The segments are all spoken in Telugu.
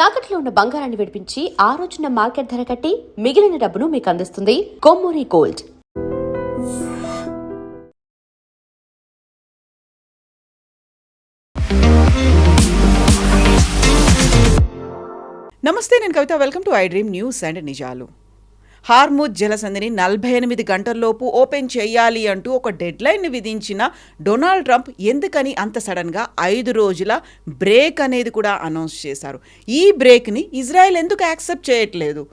తాకట్లో ఉన్న బంగారాన్ని విడిపించి ఆ రోజున మార్కెట్ ధర కట్టి మిగిలిన డబ్బును మీకు అందిస్తుంది కొమ్మూరి గోల్డ్. నమస్తే, నేను Kavitha. Welcome to iDream news and నిజాలు. హార్ముజ్ జలసంధిని 48 గంటల్లోపు ఓపెన్ చేయాలి అంటూ ఒక డెడ్లైన్ విధించిన డొనాల్డ్ ట్రంప్ ఎందుకని అంత సడన్గా 5 రోజుల బ్రేక్ అనేది కూడా అనౌన్స్ చేశారు. ఈ బ్రేక్ని ఇజ్రాయెల్ ఎందుకు యాక్సెప్ట్ చేయట్లేదు?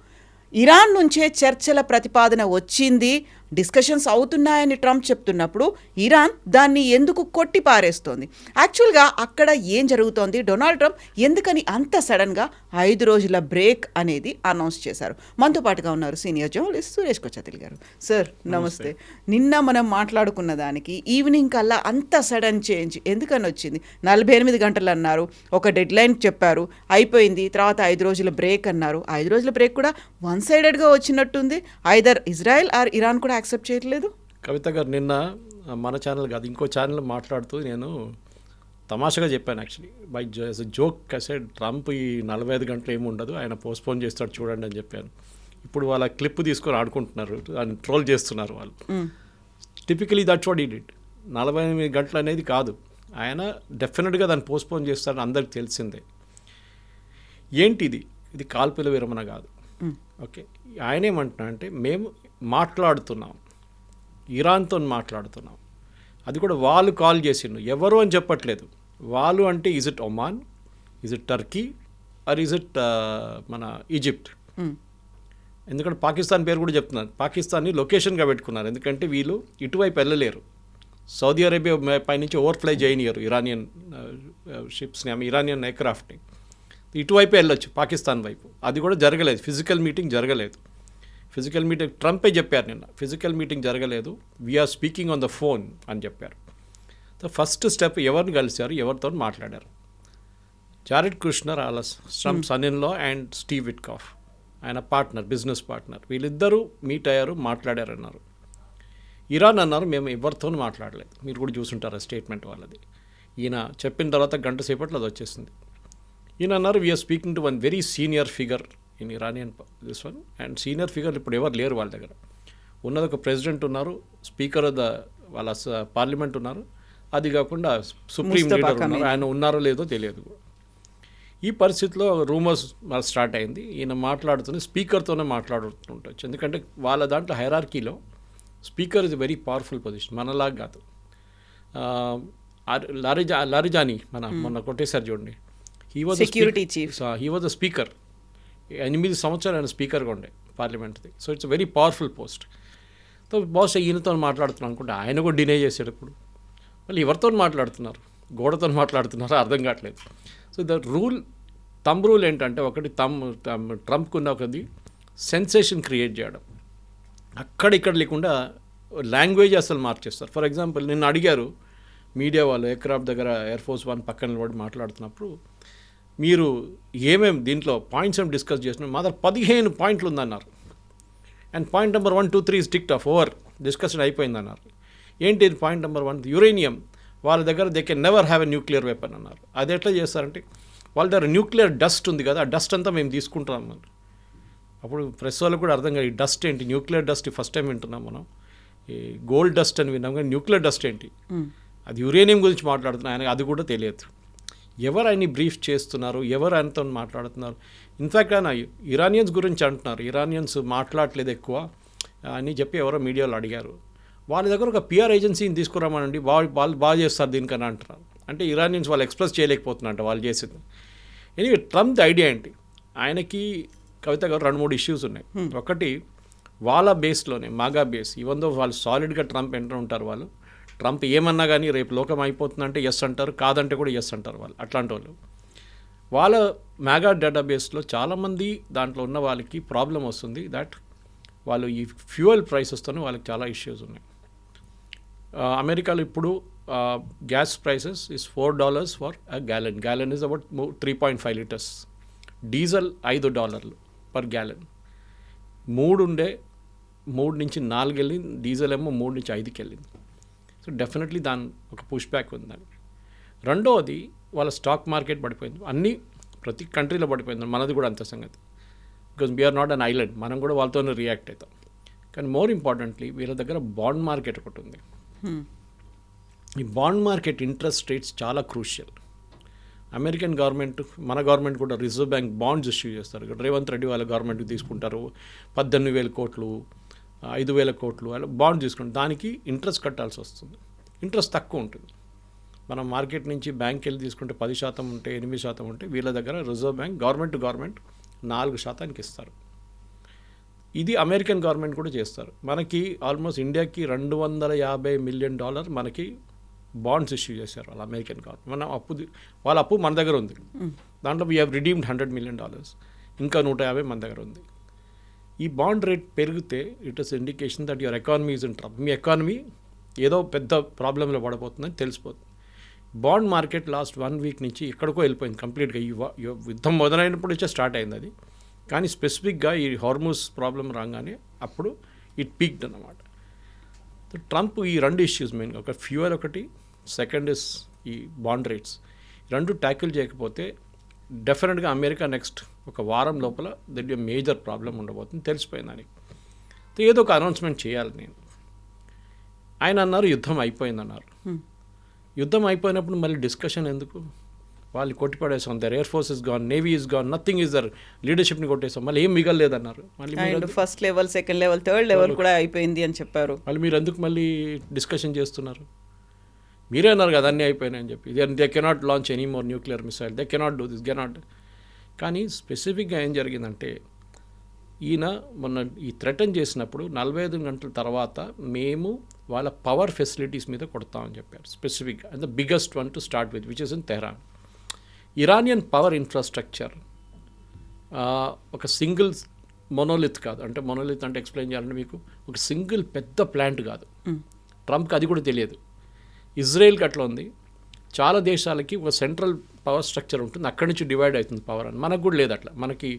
ఇరాన్ నుంచే చర్చల ప్రతిపాదన వచ్చింది, డిస్కషన్స్ అవుతున్నాయని ట్రంప్ చెప్తున్నప్పుడు ఇరాన్ దాన్ని ఎందుకు కొట్టి పారేస్తోంది? యాక్చువల్గా అక్కడ ఏం జరుగుతోంది? డొనాల్డ్ ట్రంప్ ఎందుకని అంత సడన్గా 5 రోజుల బ్రేక్ అనేది అనౌన్స్ చేశారు? మనతో పాటుగా ఉన్నారు సీనియర్ జర్నలిస్ట్ సురేష్ కొచ్చాతిల్ గారు. సార్ నమస్తే. నిన్న మనం మాట్లాడుకున్న దానికి ఈవినింగ్ కల్లా అంత సడన్ చేంజ్ ఎందుకని వచ్చింది? 48 గంటలు అన్నారు, ఒక డెడ్ లైన్ చెప్పారు, అయిపోయింది. తర్వాత 5 రోజుల బ్రేక్ అన్నారు. 5 రోజుల బ్రేక్ కూడా వన్ సైడెడ్గా వచ్చినట్టుంది. ఐదర్ ఇజ్రాయెల్ ఆర్ ఇరాన్ కూడా యాక్సెప్ట్ చేయట్లేదు. కవిత గారు, నిన్న మన ఛానల్ కాదు ఇంకో ఛానల్ మాట్లాడుతూ నేను తమాషగా చెప్పాను. యాక్చువల్లీ బై జోక్ కసెడ్ ట్రంప్ ఈ 45 గంటలు ఏమి ఉండదు, ఆయన పోస్ట్పోన్ చేస్తాడు చూడండి అని చెప్పాను. ఇప్పుడు వాళ్ళ క్లిప్ తీసుకొని ఆడుకుంటున్నారు, దాన్ని ట్రోల్ చేస్తున్నారు వాళ్ళు. Typically that's what he did. 48 గంటలు అనేది కాదు, ఆయన డెఫినెట్గా దాన్ని పోస్ట్పోన్ చేస్తాడని అందరికి తెలిసిందే. ఏంటిది? ఇది కాల్పుల విరమణ కాదు. ఓకే, ఆయన ఏమంటున్నా అంటే మేము మాట్లాడుతున్నాం, ఇరాన్తో మాట్లాడుతున్నాం. అది కూడా వాళ్ళు కాల్ చేసిండు, ఎవరు అని చెప్పట్లేదు. వాళ్ళు అంటే is it Oman, is it Turkey or is it మన ఈజిప్ట్? ఎందుకంటే పాకిస్తాన్ పేరు కూడా చెప్తున్నారు. పాకిస్తాన్ని లొకేషన్గా పెట్టుకున్నారు, ఎందుకంటే వీళ్ళు ఇటువైపు వెళ్ళలేరు. సౌదీ అరేబియా పైనుంచి ఓవర్ఫ్లై చేయనియరు ఇరానియన్ షిప్స్ని, ఇరానియన్ ఎయిర్క్రాఫ్ట్ని. ఇటువైపు వెళ్ళొచ్చు, పాకిస్తాన్ వైపు. అది కూడా జరగలేదు, ఫిజికల్ మీటింగ్ జరగలేదు. ఫిజికల్ మీటింగ్ ట్రంపే చెప్పారు నిన్న, ఫిజికల్ మీటింగ్ జరగలేదు, we're speaking on the phone అని చెప్పారు. ఫస్ట్ స్టెప్ ఎవరిని కలిశారు, ఎవరితో మాట్లాడారు? జారెడ్ కుష్నర్, వాళ్ళ Trump son in law, and Steve Witkoff ఆయన పార్ట్నర్, బిజినెస్ పార్ట్నర్. వీళ్ళిద్దరూ మీట్ అయ్యారు, మాట్లాడారన్నారు. ఇరాన్ అన్నారు మేము ఎవరితో మాట్లాడలేదు. మీరు కూడా చూసుంటారు స్టేట్మెంట్ వాళ్ళది. ఈయన చెప్పిన తర్వాత గంట సేపట్లో అది వచ్చేసింది. ఈయన అన్నారు we are speaking to one very senior figure in Iranian this one. And senior figure ఇప్పుడు ఎవరు లేరు వాళ్ళ దగ్గర. ఉన్నది ఒక ప్రెసిడెంట్ ఉన్నారు, స్పీకర్ ఆఫ్ ద వాళ్ళ పార్లమెంట్ ఉన్నారు, అది కాకుండా సుప్రీం లీడర్ ఉన్నారు. ఆయన ఉన్నారో లేదో తెలియదు. ఈ పరిస్థితిలో రూమర్స్ స్టార్ట్ అయింది. ఈయన మాట్లాడుతూనే స్పీకర్తోనే మాట్లాడుతుండొచ్చు, ఎందుకంటే వాళ్ళ దాంట్లో హైరార్కీలో speaker is very powerful position, మనలాగా కాదు. లారిజానీ మొన్న కొట్టేశారు చూడండి, he was security chief, he was the speaker. 8 సంవత్సరాలు ఆయన స్పీకర్గా ఉండే పార్లమెంట్ది. So it's very powerful post. So బహుశా ఈయనతో మాట్లాడుతున్నాను అనుకుంటే ఆయన కూడా డినే చేశాడు. ఇప్పుడు మళ్ళీ ఎవరితో మాట్లాడుతున్నారు, గోడతో మాట్లాడుతున్నారో అర్థం కావట్లేదు. సో ద థంబ్ రూల్ ఏంటంటే, ఒకటి ట్రంప్కున్న ఒకది సెన్సేషన్ క్రియేట్ చేయడం, అక్కడిక్కడ లేకుండా లాంగ్వేజ్ అసలు మార్చేస్తారు. ఫర్ ఎగ్జాంపుల్ నిన్న అడిగారు మీడియా వాళ్ళు, ఎయిర్క్రాఫ్ట్ దగ్గర ఎయిర్ ఫోర్స్ 1 పక్కన నిలబడి మాట్లాడుతున్నప్పుడు, మీరు ఏమేమి దీంట్లో పాయింట్స్ ఏమి డిస్కస్ చేసినారు? మా దగ్గర 15 పాయింట్లు ఉందన్నారు. And point number 1, 2, 3 ticked off over, discussion అయిపోయిందన్నారు. ఏంటి పాయింట్ నెంబర్ 1? యురేనియం వాళ్ళ దగ్గర they can never have a nuclear weapon అన్నారు. అది ఎట్లా చేస్తారంటే, వాళ్ళ దగ్గర న్యూక్లియర్ డస్ట్ ఉంది కదా, ఆ డస్ట్ అంతా మేము తీసుకుంటాం అన్నారు. అప్పుడు ప్రెస్ వాళ్ళకు కూడా అర్థం కాదు, ఈ డస్ట్ ఏంటి, న్యూక్లియర్ డస్ట్ ఫస్ట్ టైం వింటున్నాం మనం. ఈ గోల్డ్ డస్ట్ అని విన్నాం, కానీ న్యూక్లియర్ డస్ట్ ఏంటి? అది యురేనియం గురించి మాట్లాడుతున్నాం, ఆయనకు అది కూడా తెలియదు. ఎవరు ఆయన్ని బ్రీఫ్ చేస్తున్నారు, ఎవరు ఆయనతో మాట్లాడుతున్నారు? ఇన్ఫ్యాక్ట్ ఆయన ఇరానియన్స్ గురించి అంటున్నారు, ఇరానియన్స్ మాట్లాడలేదు ఎక్కువ అని చెప్పి ఎవరో మీడియాలో అడిగారు. వాళ్ళ దగ్గర ఒక పిఆర్ ఏజెన్సీని తీసుకురామనండి, వాళ్ళు బాగా చేస్తారు దీనికన్నా అంటున్నారు. అంటే ఇరానియన్స్ వాళ్ళు ఎక్స్ప్రెస్ చేయలేకపోతున్నారంట వాళ్ళు చేసింది. ఎనీవే, ట్రంప్ ఐడియా ఏంటి? ఆయనకి కవిత గారు 2-3 ఇష్యూస్ ఉన్నాయి. ఒకటి, వాళ్ళ బేస్లోనే మాగా బేస్, ఈవెన్ దో వాళ్ళు సాలిడ్గా ట్రంప్ ఎంటర్ ఉంటారు, వాళ్ళు ట్రంప్ ఏమన్నా కానీ రేపు లోకం అయిపోతుందంటే ఎస్ అంటారు, కాదంటే కూడా ఎస్ అంటారు వాళ్ళు. అట్లాంటి వాళ్ళు వాళ్ళ మ్యాగా డేటాబేస్లో చాలామంది దాంట్లో ఉన్న వాళ్ళకి ప్రాబ్లం వస్తుంది. దట్ వాళ్ళు ఈ ఫ్యూయల్ ప్రైసెస్తోనే వాళ్ళకి చాలా ఇష్యూస్ ఉన్నాయి. అమెరికాలో ఇప్పుడు gas prices is $4 for a gallon. Gallon is about 3.5 litres. Diesel $5 per gallon. 3 నుంచి 4 వెళ్ళింది, డీజిల్ ఏమో 3 నుంచి 5కి వెళ్ళింది. సో డెఫినెట్లీ దాని ఒక పుష్ బ్యాక్ ఉందని. రెండవది, వాళ్ళ స్టాక్ మార్కెట్ పడిపోయింది. అన్నీ ప్రతి కంట్రీలో పడిపోయింది, మనది కూడా అంత సంగతి. Because we are not an island, మనం కూడా వాళ్ళతోనే రియాక్ట్ అవుతాం. కానీ మోర్ ఇంపార్టెంట్లీ వీళ్ళ దగ్గర బాండ్ మార్కెట్ ఒకటి ఉంది. ఈ బాండ్ మార్కెట్ ఇంట్రెస్ట్ రేట్స్ చాలా క్రూషియల్. అమెరికన్ గవర్నమెంట్, మన గవర్నమెంట్ కూడా రిజర్వ్ బ్యాంక్ బాండ్స్ ఇష్యూ చేస్తారు. ఇక్కడ రేవంత్ రెడ్డి వాళ్ళ గవర్నమెంట్కి తీసుకుంటారు 18,000 కోట్లు, 5,000 కోట్లు అలా బాండ్ తీసుకుంటారు. దానికి ఇంట్రెస్ట్ కట్టాల్సి వస్తుంది. ఇంట్రెస్ట్ తక్కువ ఉంటుంది. మనం మార్కెట్ నుంచి బ్యాంక్కి వెళ్ళి తీసుకుంటే 10% ఉంటే, 8% ఉంటే, వీళ్ళ దగ్గర reserve bank government to government 4% ఇస్తారు. ఇది అమెరికన్ గవర్నమెంట్ కూడా చేస్తారు. మనకి ఆల్మోస్ట్ ఇండియాకి $250 మిలియన్ మనకి బాండ్స్ ఇష్యూ చేశారు వాళ్ళ అమెరికన్ గవర్నమెంట్. మన వాళ్ళ అప్పు మన దగ్గర ఉంది. దాంట్లో వీ హ్యావ్ రిడీమ్డ్ $100 మిలియన్, ఇంకా 150 మన దగ్గర ఉంది. ఈ బాండ్ రేట్ పెరిగితే it is indication that your economy is in trouble. Me economy ఏదో పెద్ద ప్రాబ్లంలో పడిపోతుందని తెలిసిపోతుంది. బాండ్ మార్కెట్ లాస్ట్ 1 వీక్ నుంచి ఎక్కడికో వెళ్ళిపోయింది కంప్లీట్గా. యుద్ధం మొదలైనప్పుడు నుంచే స్టార్ట్ అయింది అది. కానీ స్పెసిఫిక్గా ఈ హార్మోస్ ప్రాబ్లం రాగానే అప్పుడు ఇట్ పీక్డ్ అన్నమాట. ట్రంప్ ఈ 2 ఇష్యూస్ మెయిన్గా, ఒక ఫ్యూయల్ ఒకటి, సెకండ్ ఇస్ ఈ బాండ్ రేట్స్, 2 ట్యాకిల్ చేయకపోతే డెఫినెట్గా అమెరికా నెక్స్ట్ ఒక వారం లోపల దట్ మేజర్ ప్రాబ్లం ఉండబోతుంది తెలిసిపోయింది దానికి. ఏదో ఒక అనౌన్స్మెంట్ చేయాలి నేను. ఆయన అన్నారు యుద్ధం అయిపోయిందన్నారు. యుద్ధం అయిపోయినప్పుడు మళ్ళీ డిస్కషన్ ఎందుకు? వాళ్ళు కొట్టిపడేసాం, there air force is gone, navy is gone, nothing is there, లీడర్షిప్ని కొట్టేసాం, మళ్ళీ ఏం మిగలలేదన్నారు. మళ్ళీ first level, second level, third level కూడా అయిపోయింది అని చెప్పారు. మళ్ళీ మీరు ఎందుకు మళ్ళీ డిస్కషన్ చేస్తున్నారు? మీరే అన్నారు కదా అన్నీ అయిపోయినాయని చెప్పి. They cannot launch any more nuclear missile, they cannot do this, cannot. కానీ స్పెసిఫిక్గా ఏం జరిగిందంటే, ఈయన మొన్న ఈ థ్రెటన్ చేసినప్పుడు 45 గంటల తర్వాత మేము వాళ్ళ పవర్ ఫెసిలిటీస్ మీద కొడతామని చెప్పారు స్పెసిఫిక్గా. And the biggest one to start with which is in Tehran. Iranian power infrastructure ఒక సింగిల్ మొనోలిత్ కాదు. అంటే మొనోలిత్ అంటే ఎక్స్ప్లెయిన్ చేయాలంటే మీకు ఒక సింగిల్ పెద్ద ప్లాంట్ కాదు. ట్రంప్కి అది కూడా తెలియదు. ఇజ్రాయెల్కి అట్లా ఉంది. చాలా దేశాలకి ఒక సెంట్రల్ పవర్ స్ట్రక్చర్ ఉంటుంది, అక్కడి నుంచి డివైడ్ అవుతుంది పవర్ అని. మనకు కూడా లేదు అట్లా. మనకి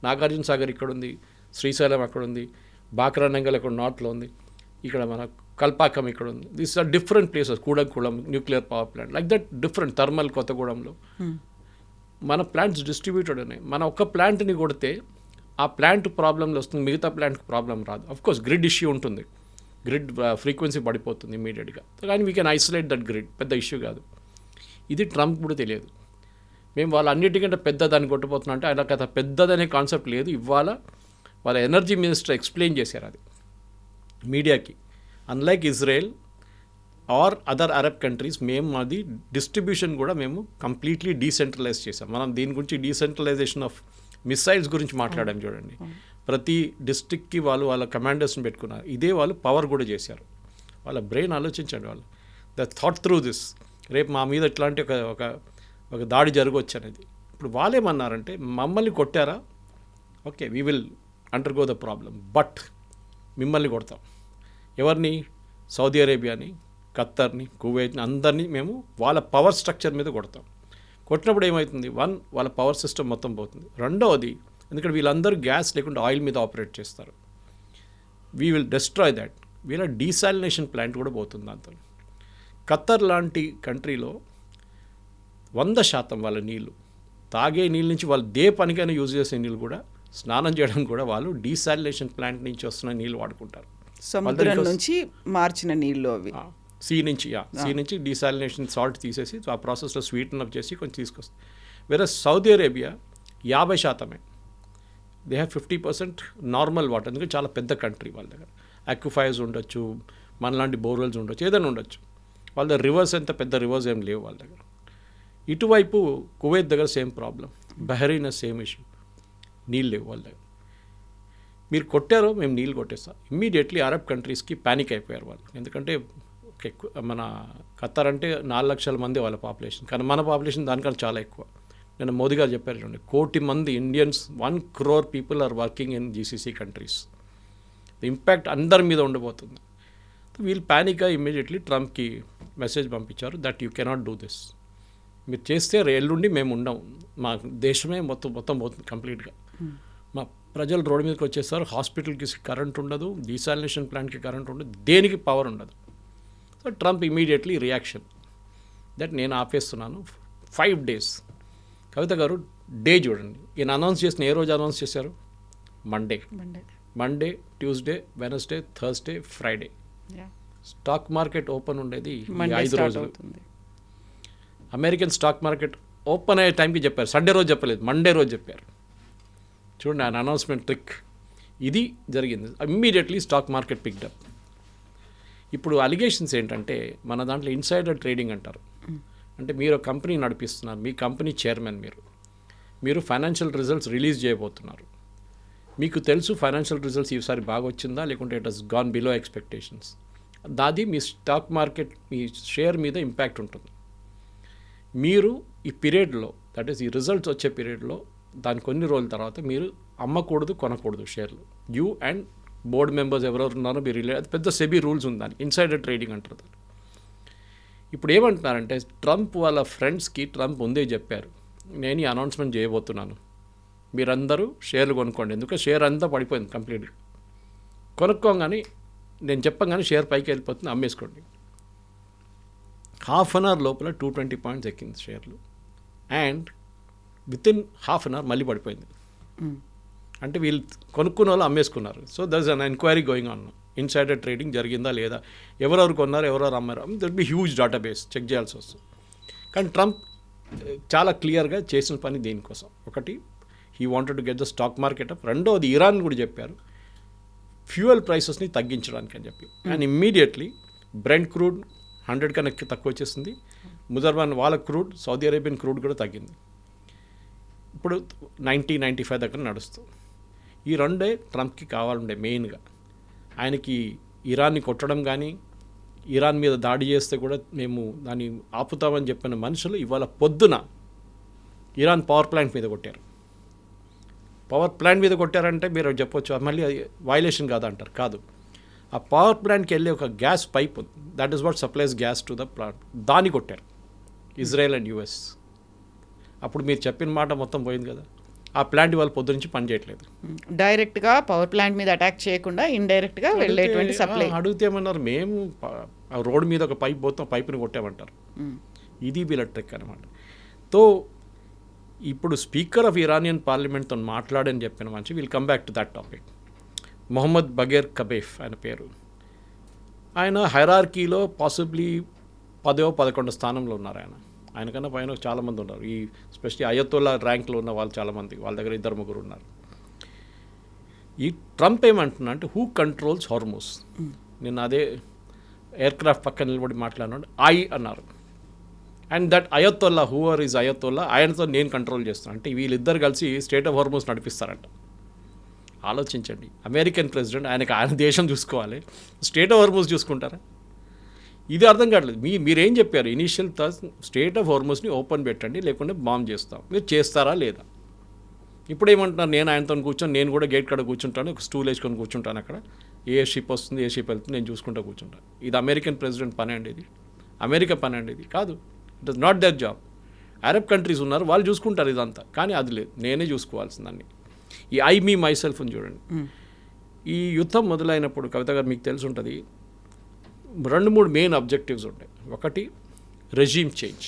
నాగార్జున సాగర్ ఇక్కడ ఉంది, శ్రీశైలం అక్కడ ఉంది, బాక్రానంగల్ ఇక్కడ నార్త్లో ఉంది, ఇక్కడ మన కల్పాకం ఇక్కడ ఉంది. These are different places. Kudankulam nuclear power plant, like that different. Thermal కొత్తగూడెంలో మన ప్లాంట్స్ డిస్ట్రిబ్యూటెడ్ ఉన్నాయి. మన ఒక్క ప్లాంట్ని కొడితే ఆ ప్లాంట్ ప్రాబ్లంలో వస్తుంది, మిగతా ప్లాంట్కి ప్రాబ్లం రాదు. అఫ్కోర్స్ గ్రిడ్ ఇష్యూ ఉంటుంది, గ్రిడ్ ఫ్రీక్వెన్సీ పడిపోతుంది ఇమీడియట్గా. కానీ we can isolate that grid, పెద్ద ఇష్యూ కాదు. ఇది ట్రంప్ కూడా తెలియదు. మేము వాళ్ళు అన్నిటికంటే పెద్దదాన్ని కొట్టిపోతున్నాం అంటే ఆయన కథ పెద్దదనే కాన్సెప్ట్ లేదు. ఇవాళ వాళ్ళ ఎనర్జీ మినిస్టర్ ఎక్స్ప్లెయిన్ చేశారు అది మీడియాకి. Unlike Israel or other Arab countries, మేము అది డిస్ట్రిబ్యూషన్ కూడా మేము కంప్లీట్లీ డీసెంట్రలైజ్ చేసాం. మనం దీని గురించి డీసెంట్రలైజేషన్ ఆఫ్ మిసైల్స్ గురించి మాట్లాడాం చూడండి. ప్రతి డిస్ట్రిక్ట్కి వాళ్ళు వాళ్ళ కమాండర్స్ని పెట్టుకున్నారు. ఇదే వాళ్ళు పవర్ కూడా చేశారు. వాళ్ళ బ్రెయిన్ ఆలోచించండి. వాళ్ళు ద థాట్ త్రూ దిస్, రేపు మా మీద ఇట్లాంటి ఒక దాడి జరగవచ్చు అనేది. ఇప్పుడు వాళ్ళేమన్నారంటే మమ్మల్ని కొట్టారా, okay we will undergo the problem, but మిమ్మల్ని కొడతాం. ఎవరిని? సౌదీ అరేబియాని, ఖత్తర్ని, కువైట్ని, అందరినీ మేము వాళ్ళ పవర్ స్ట్రక్చర్ మీద కొడతాం. కొట్టినప్పుడు ఏమవుతుంది? 1, వాళ్ళ పవర్ సిస్టమ్ మొత్తం పోతుంది. రెండవది, ఎందుకంటే వీళ్ళందరూ గ్యాస్ లేకుండా ఆయిల్ మీద ఆపరేట్ చేస్తారు. We will destroy that. వీళ్ళ డీసాలినేషన్ ప్లాంట్ కూడా పోతుంది దాంతో. ఖత్తర్ లాంటి కంట్రీలో 100% వాళ్ళ నీళ్ళు, తాగే నీళ్ళ నుంచి వాళ్ళు పనికైనా యూజ్ చేసే నీళ్ళు కూడా, స్నానం చేయడం కూడా వాళ్ళు డీసాలినేషన్ ప్లాంట్ నుంచి వస్తున్న నీళ్ళు వాడుకుంటారు. సముద్రం నుంచి మార్చిన నీళ్ళు అవి. సీ నుంచి డీసాలినేషన్ సాల్ట్ తీసేసి ఆ ప్రాసెస్లో స్వీటన్ అప్ చేసి కొంచెం తీసుకొస్తుంది. వేరే Saudi Arabia 50%. They have 50% normal water. ఎందుకంటే చాలా పెద్ద కంట్రీ, వాళ్ళ దగ్గర అక్విఫైర్స్ ఉండొచ్చు, మనలాంటి బోర్వెల్స్ ఉండొచ్చు, ఏదైనా ఉండొచ్చు. వాళ్ళ దగ్గర రివర్స్ ఎంత పెద్ద రివర్స్ ఏం లేవు వాళ్ళ దగ్గర. ఇటువైపు కువైత్ దగ్గర same problem, Bahrain same issue, నీళ్ళు లేవు వాళ్ళ దగ్గర. మీరు కొట్టారో మేము నీళ్ళు కొట్టేస్తాం. ఇమ్మీడియట్లీ అరబ్ కంట్రీస్కి ప్యానిక్ అయిపోయారు వాళ్ళు. ఎందుకంటే ఎక్కువ, మన ఖత్తర్ అంటే 4 లక్షల మంది వాళ్ళ పాపులేషన్, కానీ మన పాపులేషన్ దానికన్నా చాలా ఎక్కువ. నేను మోదీ గారు చెప్పారు చూడండి, 1 కోటి మంది Indians, 1 crore people are working in GCC countries. The impact అందరి మీద ఉండబోతుంది. వీళ్ళు ప్యానిక్గా ఇమ్మీడియట్లీ ట్రంప్కి మెసేజ్ పంపించారు that you cannot do this. మీరు చేస్తే ఎల్లుండి మేము ఉండం, మా దేశమే మొత్తం పోతుంది కంప్లీట్గా. మా ప్రజలు రోడ్డు మీదకి వచ్చేస్తారు, హాస్పిటల్కి కరెంట్ ఉండదు, డీసాలినేషన్ ప్లాంట్కి కరెంట్ ఉండదు, దేనికి పవర్ ఉండదు. So Trump immediately reaction that నేను ఆపేస్తున్నాను 5 days. కవిత గారు, డే చూడండి. ఈయన అనౌన్స్ చేసిన ఏ రోజు అనౌన్స్ చేశారు? Monday, Tuesday, Wednesday, Thursday, Friday. Stock market open ఉండేది ఈ 5 రోజులు. అమెరికన్ స్టాక్ మార్కెట్ ఓపెన్ అయ్యే టైంకి చెప్పారు. సండే రోజు చెప్పలేదు, మండే రోజు చెప్పారు. చూడండి ఆయన అనౌన్స్మెంట్ ట్రిక్. ఇది జరిగింది. Immediately stock market picked up. ఇప్పుడు అలిగేషన్స్ ఏంటంటే మన దాంట్లో ఇన్సైడర్ ట్రేడింగ్ అంటారు. అంటే మీరు ఒక కంపెనీ నడిపిస్తున్నారు, మీ కంపెనీ చైర్మన్ మీరు ఫైనాన్షియల్ రిజల్ట్స్ రిలీజ్ చేయబోతున్నారు. మీకు తెలుసు ఫైనాన్షియల్ రిజల్ట్స్ ఈసారి బాగా వచ్చిందా లేకుంటే it has gone below expectations. దాది మీ స్టాక్ మార్కెట్ మీ షేర్ మీద ఇంపాక్ట్ ఉంటుంది. మీరు ఈ పీరియడ్లో, దట్ ఈస్ ఈ రిజల్ట్స్ వచ్చే పీరియడ్లో దాని కొన్ని రోజుల తర్వాత మీరు అమ్మకూడదు, కొనకూడదు షేర్లు. యూ అండ్ బోర్డు మెంబర్స్ ఎవరెవరు ఉన్నారో మీరు అది పెద్ద సెబీ రూల్స్ ఉంది దానికి. ఇన్సైడర్ ట్రేడింగ్ అంటారు దాన్ని. ఇప్పుడు ఏమంటున్నారంటే ట్రంప్ వాళ్ళ ఫ్రెండ్స్కి ట్రంప్ ముందే చెప్పారు, నేను ఈ అనౌన్స్మెంట్ చేయబోతున్నాను, మీరందరూ షేర్లు కొనుక్కోండి. ఎందుకంటే షేర్ అంతా పడిపోయింది కంప్లీట్గా. కొనుక్కోగానే నేను చెప్పగానే షేర్ పైకి వెళ్ళిపోతుంది, అమ్మేసుకోండి. హాఫ్ అన్ అవర్ లోపల 220 పాయింట్స్ ఎక్కింది షేర్లు. And within half an hour మళ్ళీ పడిపోయింది. అంటే వీళ్ళు కొనుక్కున్న వాళ్ళు అమ్మేసుకున్నారు. So there is an enquiry going on. Insider trading జరిగిందా లేదా, ఎవరెవరు కొన్నారు, ఎవరెవరు అమ్మారు, that be huge database check చేయాల్సి వస్తుంది. కానీ ట్రంప్ చాలా క్లియర్గా చేసిన పని దీనికోసం. ఒకటి, he wanted to get the stock market up. రెండోది, ఇరాన్ కూడా చెప్పారు ఫ్యూయల్ ప్రైసెస్ని తగ్గించడానికి అని చెప్పి. అండ్ ఇమ్మీడియట్లీ బ్రెంట్ క్రూడ్ 100 కన్నా తక్కువ వచ్చేసింది. ముజర్బాన్ వాళ్ళ క్రూడ్, సౌదీ అరేబియన్ క్రూడ్ కూడా తగ్గింది. ఇప్పుడు 90-95 దగ్గర నడుస్తుంది. ఈ రెండే ట్రంప్కి కావాలండే మెయిన్గా. ఆయనకి ఇరాన్ని కొట్టడం కానీ, ఇరాన్ మీద దాడి చేస్తే కూడా మేము దాన్ని ఆపుతామని చెప్పిన మనుషులు ఇవాళ పొద్దున ఇరాన్ పవర్ ప్లాంట్ మీద కొట్టారు. పవర్ ప్లాంట్ మీద కొట్టారంటే మీరు చెప్పొచ్చు మళ్ళీ అది వైలేషన్ కాదా అంటారు. కాదు, ఆ పవర్ ప్లాంట్కి వెళ్ళి ఒక గ్యాస్ పైప్ ఉంది, that is what supplies gas to the plant, దాన్ని కొట్టారు ఇజ్రాయెల్ అండ్ యుఎస్. అప్పుడు మీరు చెప్పిన మాట మొత్తం పోయింది కదా. ఆ ప్లాంట్ వాళ్ళ పొద్దు నుంచి పనిచేయట్లేదు. డైరెక్ట్గా పవర్ ప్లాంట్ మీద అటాక్ చేయకుండా ఇండైరెక్ట్గా వెళ్ళేటువంటి సప్లై. అడిగితే ఏమన్నారు, మేము రోడ్ మీద ఒక పైప్ పోతాం, పైపుని కొట్టామంటారు. ఇది వీళ్ళ ట్రిక్ అనమాట. తో ఇప్పుడు స్పీకర్ ఆఫ్ ఇరానియన్ పార్లమెంట్తో మాట్లాడని చెప్పిన మంచి will come back to that topic. Mohammad Bagher Ghalibaf ఆయన పేరు. ఆయన హైరార్కీలో పాసిబ్లీ 10వ-11వ స్థానంలో ఉన్నారు. ఆయనకన్నా పైన చాలామంది ఉన్నారు. ఈ స్పెషల్లీ అయతోల్లా ర్యాంక్లో ఉన్న వాళ్ళు చాలామంది, వాళ్ళ దగ్గర 2-3 ఉన్నారు. ఈ ట్రంప్ ఏమంటున్నా అంటే హూ కంట్రోల్స్ హార్మోస్. నిన్న అదే ఎయిర్క్రాఫ్ట్ పక్కన నిలబడి మాట్లాడినాడు, అన్నారు. And that ayatollah, whoever is ayatollah, ఆయనతో నేను కంట్రోల్ చేస్తాను అంటే వీళ్ళిద్దరు కలిసి స్టేట్ ఆఫ్ హార్మోస్ నడిపిస్తారంట. ఆలోచించండి, అమెరికన్ ప్రెసిడెంట్, ఆయన దేశం చూసుకోవాలి, స్టేట్ ఆఫ్ హార్మోస్ చూసుకుంటారా? ఇది అర్థం కావట్లేదు. మీరేం చెప్పారు ఇనీషియల్ స్టేట్ ఆఫ్ హార్మోస్ని ఓపెన్ పెట్టండి, లేకుంటే బాంబ్ చేస్తాం. మీరు చేస్తారా లేదా? ఇప్పుడు ఏమంటున్నారు, నేను ఆయనతో కూర్చొని నేను కూడా గేట్ కాడ కూర్చుంటాను, ఒక స్టూల్ వేసుకొని కూర్చుంటాను, అక్కడ ఏ షిప్ వస్తుంది, ఏ షిప్ వెళ్తుంది, నేను చూసుకుంటూ కూర్చుంటాను. ఇది అమెరికన్ ప్రెసిడెంట్ పని అండి, ఇది అమెరికా పని అండి, ఇది కాదు. It is not there job. Arab countries ఉన్నారు, వాళ్ళు చూసుకుంటారు ఇదంతా, కానీ అది లేదు, నేనే చూసుకోవాల్సిందాన్ని. ఈ ఐ మీ మై సెల్ఫ్ అని చూడండి. ఈ యుద్ధం మొదలైనప్పుడు కవిత గారు మీకు తెలిసి ఉంటుంది, 2-3 మెయిన్ అబ్జెక్టివ్స్ ఉంటాయి. ఒకటి, రెజీమ్ చేంజ్,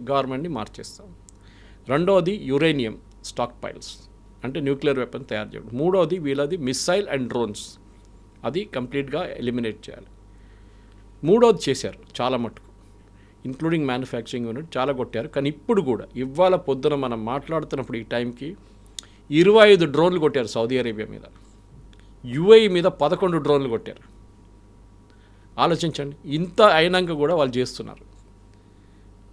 గవర్నమెంట్ని మార్చేస్తాం. రెండవది యురేనియం స్టాక్ పైల్స్, అంటే న్యూక్లియర్ వెపన్ తయారు చేయడం. మూడవది వీళ్ళది మిస్సైల్ అండ్ డ్రోన్స్, అది కంప్లీట్గా ఎలిమినేట్ చేయాలి. మూడవది చేశారు చాలా మటుకు, ఇంక్లూడింగ్ మ్యానుఫ్యాక్చరింగ్ యూనిట్ చాలా కొట్టారు. కానీ ఇప్పుడు కూడా ఇవాళ పొద్దున మనం మాట్లాడుతున్నప్పుడు ఈ టైంకి 25 డ్రోన్లు కొట్టారు సౌదీ అరేబియా మీద, యుఏఈ మీద 11 డ్రోన్లు కొట్టారు. ఆలోచించండి, ఇంత అయినాక కూడా వాళ్ళు చేస్తున్నారు.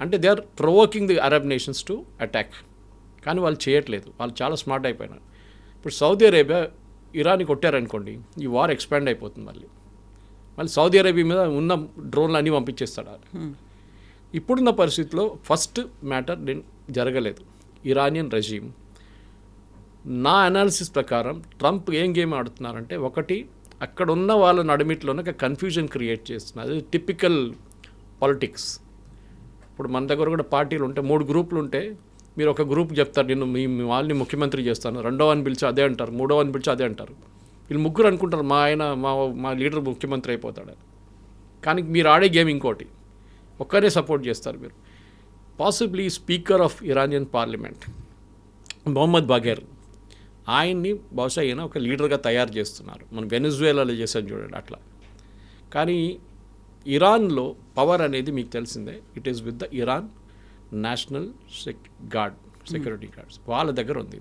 అంటే they are provoking the Arab nations to attack. కానీ వాళ్ళు చేయట్లేదు, వాళ్ళు చాలా స్మార్ట్ అయిపోయినారు. ఇప్పుడు సౌదీ అరేబియా ఇరాన్ని కొట్టారనుకోండి, ఈ వార్ ఎక్స్పాండ్ అయిపోతుంది. మళ్ళీ సౌదీ అరేబియా మీద ఉన్న డ్రోన్లు అన్నీ పంపించేస్తాడు. ఇప్పుడున్న పరిస్థితిలో ఫస్ట్ మ్యాటర్ జరగలేదు, ఇరానియన్ రెజీమ్. నా అనాలిసిస్ ప్రకారం ట్రంప్ ఏం గేమ్ ఆడుతున్నారంటే, ఒకటి అక్కడ ఉన్న వాళ్ళ నడిమిట్లోనే ఒక కన్ఫ్యూజన్ క్రియేట్ చేస్తున్నారు. అది టిపికల్ పాలిటిక్స్. ఇప్పుడు మన దగ్గర కూడా పార్టీలు ఉంటే 3 గ్రూపులు ఉంటే, మీరు ఒక గ్రూప్ చెప్తారు నేను మీ వాళ్ళని ముఖ్యమంత్రి చేస్తాను, రెండోవని పిలిచి అదే అంటారు, మూడోవని పిలిచి అదే అంటారు. వీళ్ళు ముగ్గురు అనుకుంటారు మా లీడర్ ముఖ్యమంత్రి అయిపోతాడు. కానీ మీరు ఆడే గేమ్ ఇంకోటి, ఒక్కరే సపోర్ట్ చేస్తారు మీరు. Possibly speaker of Iranian parliament Mohammad Bagher, ఆయన్ని బహుశా ఈయన ఒక లీడర్గా తయారు చేస్తున్నారు. మనం వెనిజువేలాలో చేసాం చూడండి అట్లా. కానీ ఇరాన్లో పవర్ అనేది మీకు తెలిసిందే, it is with the Iran national security guards. వాళ్ళ దగ్గర ఉంది.